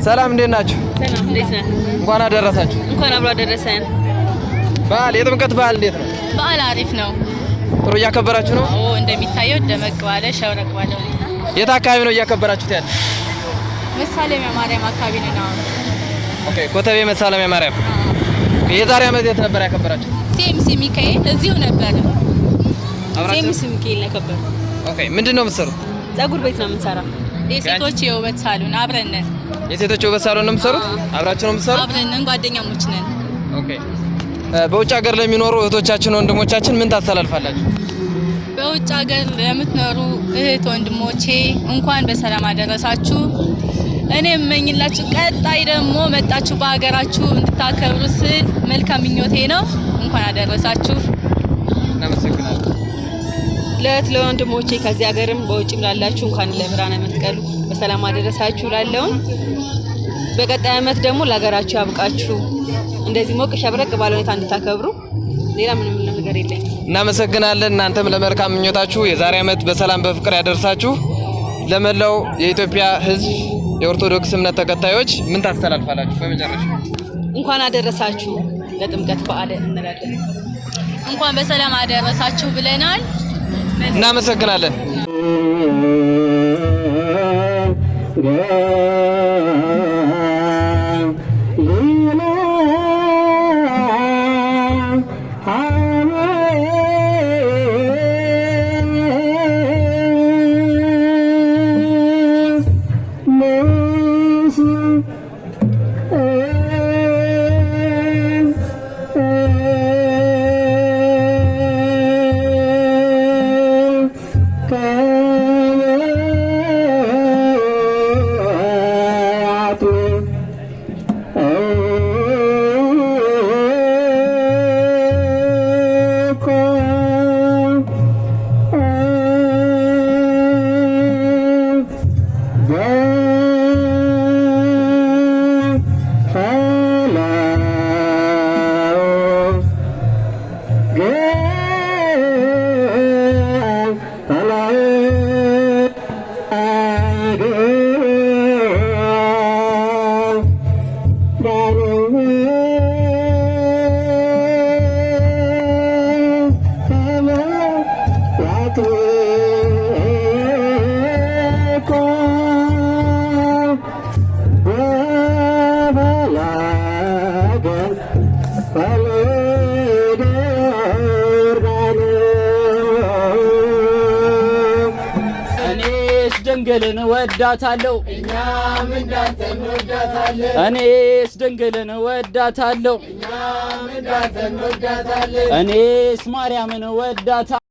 ሰላም እንዴት ናችሁ? ሰላም እንዴት ነህ? እንኳን አደረሳችሁ። እንኳን አብሮ አደረሰን። በዓል የጥምቀት በዓል እንዴት ነው? በዓል አሪፍ ነው። ጥሩ እያከበራችሁ ነው? አዎ እንደሚታየው ደመቅ ባለ ሸብረቅ ባለ ሁኔታ። የት አካባቢ ነው እያከበራችሁት ያለ? መሳለሚያ ማርያም አካባቢ ነው። ኦኬ ኮተቤ መሳለሚያ ማርያም። የዛሬ ዓመት የት ነበር ያከበራችሁት? ሲኤምሲ ሚካኤል እዚሁ ነበር። ሲኤምሲ ሚካኤል ነበር። ኦኬ ምንድነው የምትሰሩት? ፀጉር ቤት ነው የምንሰራው። የሴቶች የውበት ሳሎን አብረን ነን። የሴቶች የውበት ሳሎን ነው የምትሰሩት? አብራችሁ ነው የምትሰሩት? አብረን ነን፣ ጓደኛሞች ነን። ኦኬ በውጭ ሀገር ለሚኖሩ እህቶቻችን ወንድሞቻችን ምን ታስተላልፋላችሁ? በውጭ ሀገር ለምትኖሩ እህት ወንድሞቼ እንኳን በሰላም አደረሳችሁ። እኔ የምመኝላችሁ ቀጣይ ደግሞ መጣችሁ በሀገራችሁ እንድታከብሩ ስል መልካም ምኞቴ ነው። እንኳን አደረሳችሁ። እናመሰግናለን። ለወንድሞቼ ከዚህ ሀገርም በውጭም ላላችሁ እንኳን ለብርሃነ መስቀሉ በሰላም አደረሳችሁ ላለውን በቀጣይ ዓመት ደግሞ ለሀገራችሁ ያብቃችሁ። እንደዚህ ሞቅ ሸብረቅ ባለ ሁኔታ እንድታከብሩ ሌላ ምንም ነገር የለኝም። እናመሰግናለን። እናንተም ለመልካም ምኞታችሁ የዛሬ ዓመት በሰላም በፍቅር ያደርሳችሁ። ለመላው የኢትዮጵያ ሕዝብ የኦርቶዶክስ እምነት ተከታዮች ምን ታስተላልፋላችሁ? በመጨረሻ እንኳን አደረሳችሁ ለጥምቀት በዓል እንላለን። እንኳን በሰላም አደረሳችሁ ብለናል። እናመሰግናለን። እኔስ ድንግልን ወዳታለሁ እኛም እንዳንተ እንወዳታለን እኔስ ድንግልን ወዳታለሁ እኛም እንዳንተ እንወዳታለን እኔስ ማርያምን ወዳታ